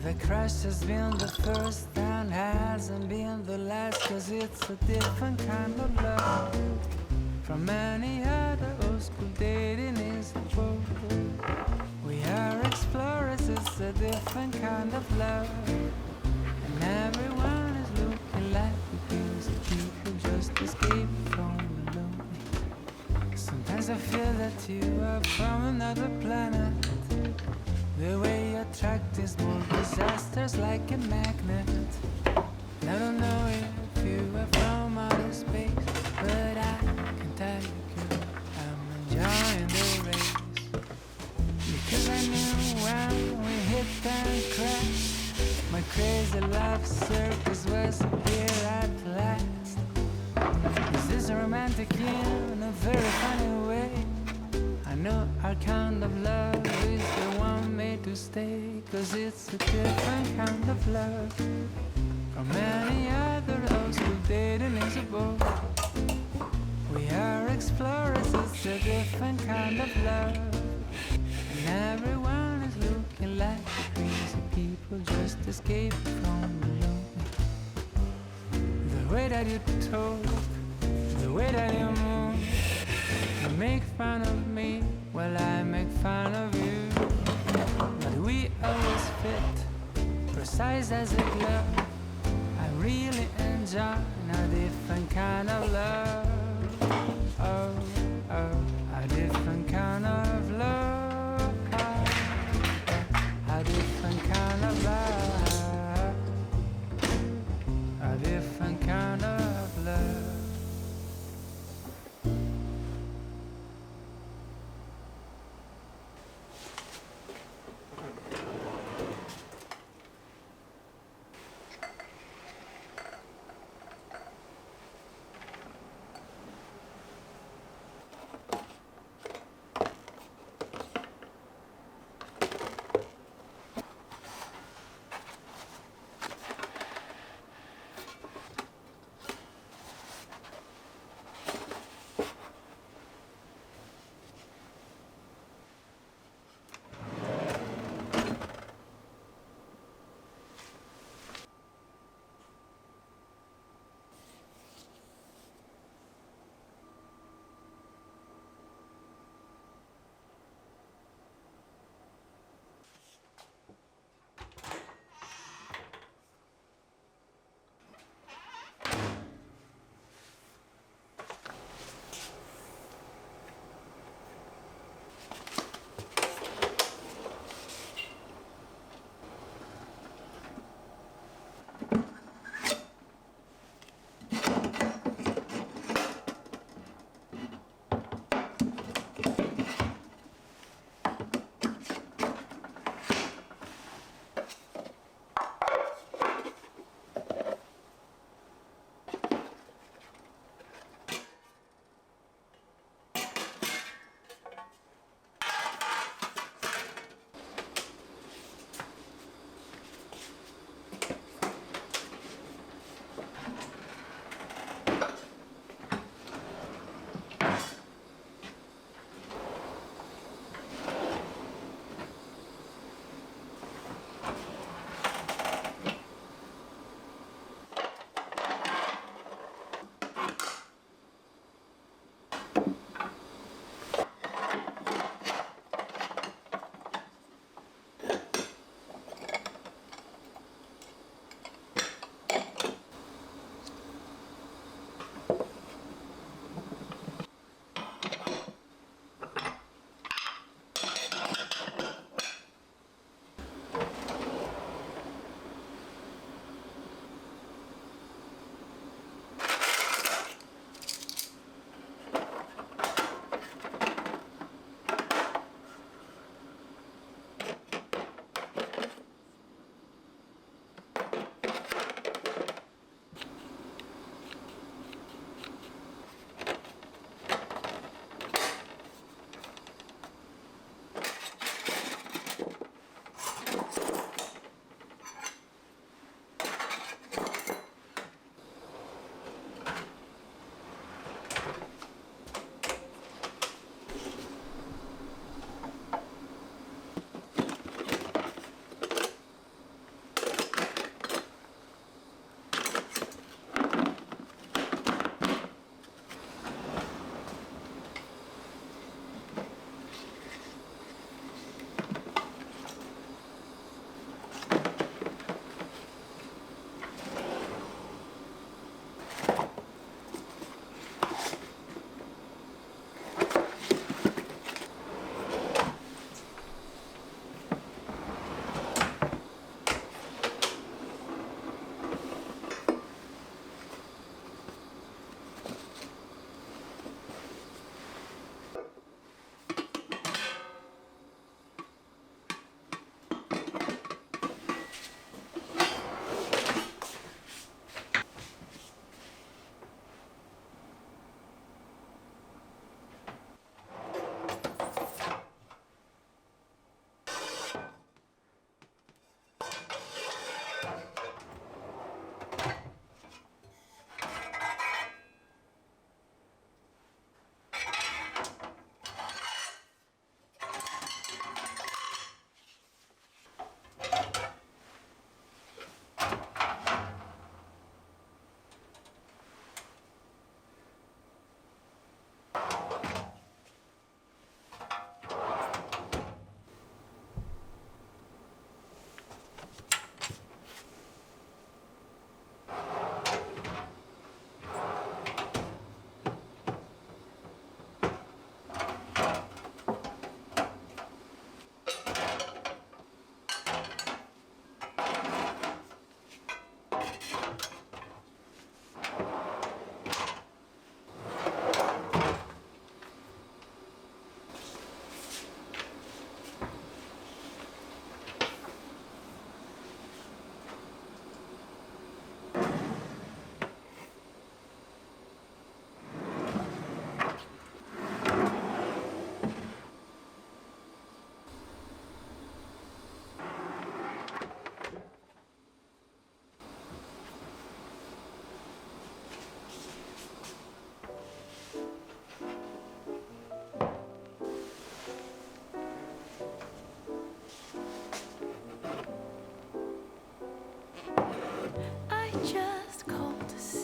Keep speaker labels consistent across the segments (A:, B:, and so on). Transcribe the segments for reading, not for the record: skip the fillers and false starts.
A: The crash has been the first and hasn't been the last, 'cause it's a different kind of love from any other old school dating is a book. We are explorers, it's a different kind of love, and everyone is looking like a piece of people just escape from the lonely. Sometimes I feel that you are from another planet. The way you attract is more disasters like a magnet. And I don't know if you are from outer space, but I can tell you, girl, I'm enjoying the race. Because I knew when we hit and crashed, my crazy love circus was here at last. Is this romantic in a very funny way? I know our kind of love is the one made to stay, 'cause it's a different kind of love from any other old school dating is a book. We are explorers, it's a different kind of love, and everyone is looking like crazy people just escape from the lonely. The way that you talk, the way that you move, you make fun of me while I make fun of you. But we always fit, precise as a glove. really enjoying a different kind of love. Oh, oh, a different kind of love. A different kind of love. A different kind of love.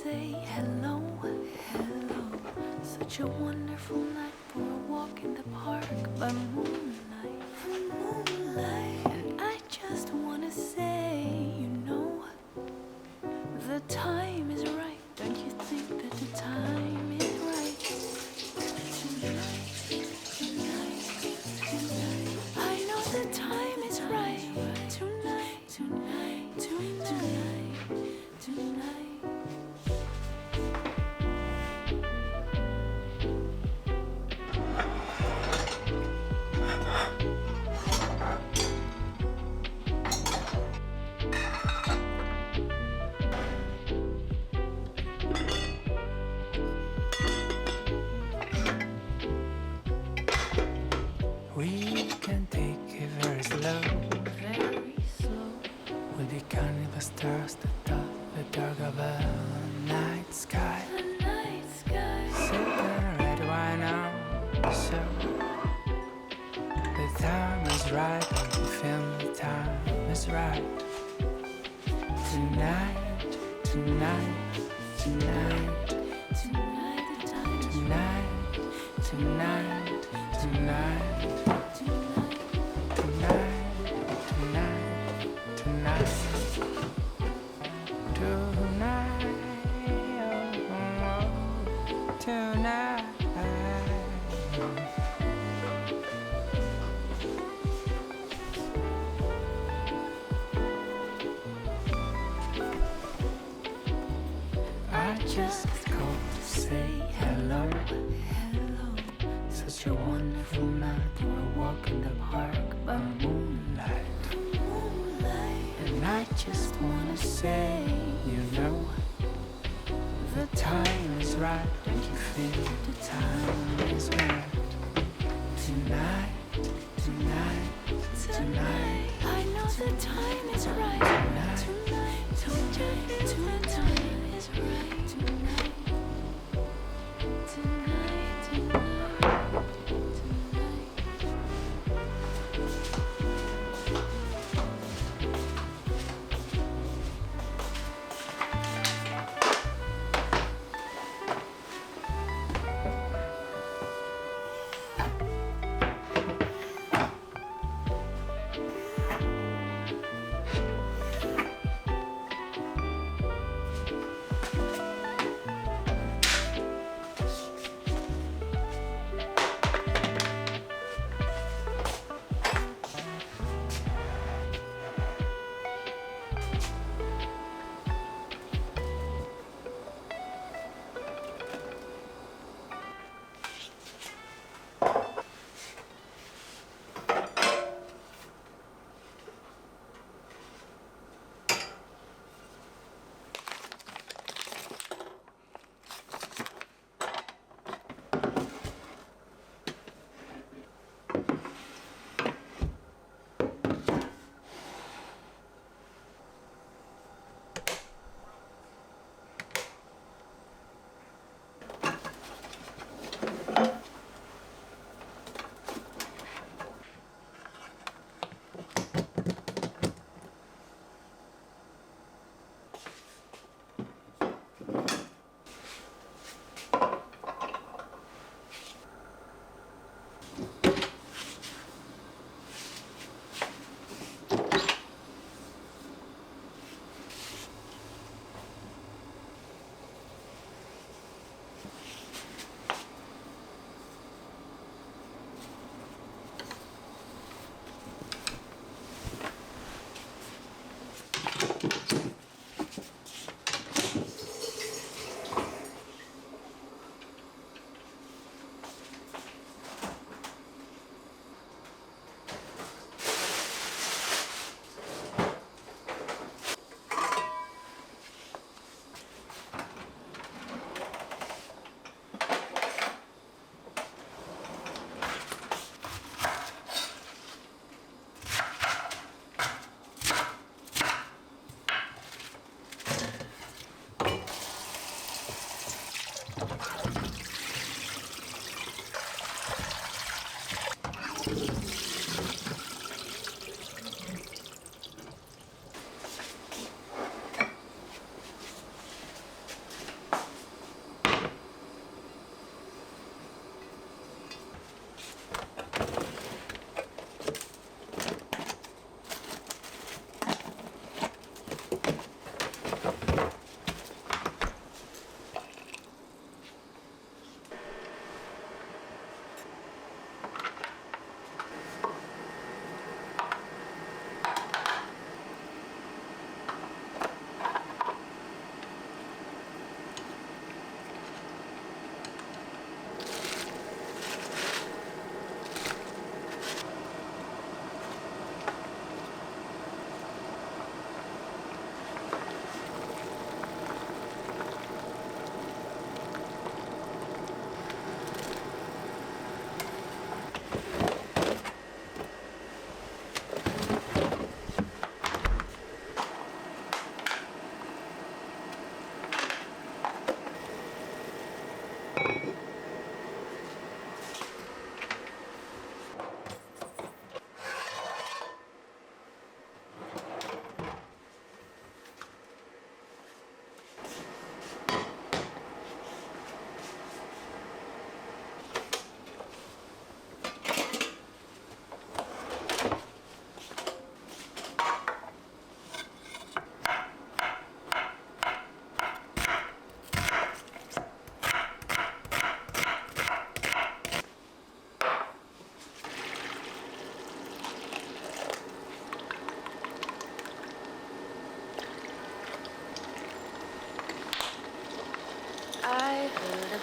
A: say hello, hello. Such a wonderful night for a walk in the park by moonlight, moonlight. And I just wanna say, you know, the time is right. Don't you think that the time is right? Tonight, tonight, tonight. I know the time is right. Tonight, tonight, tonight, tonight. We can take it very slow, very slow. We'll be counting the stars that dot the dark of a night sky. The night sky. Sitting red wine on so the time is right, and you feel the time is right. Tonight, tonight, tonight, tonight, the time is tonight, tonight, tonight. I just called to say hello, hello. Such a wonderful night for a walk in the park by moonlight, moonlight. And I just wanna say, you know, the time is right. Don't you feel the time is right? Tonight, tonight, tonight. I know the time is right. Tonight, tonight, tonight, tonight is right. Tonight, tonight, tonight, tonight.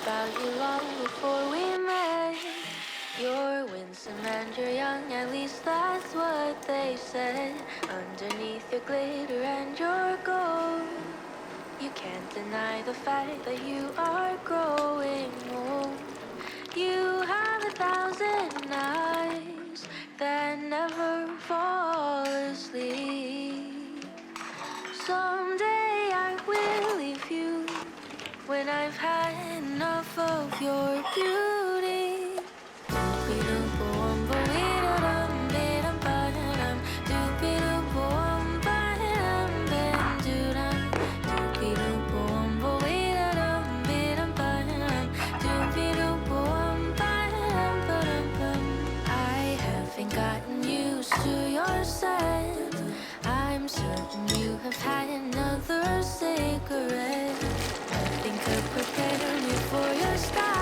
B: about you long before we met. You're winsome and you're young, at least that's what they said. Underneath your glitter and your gold, you can't deny the fact that you are growing old. You have 1,000 eyes that never fall asleep. Someday I will leave you when I've had enough of your beauty. I haven't gotten used to your scent. I'm certain you have had another cigarette. Nothing could prepare me for your style.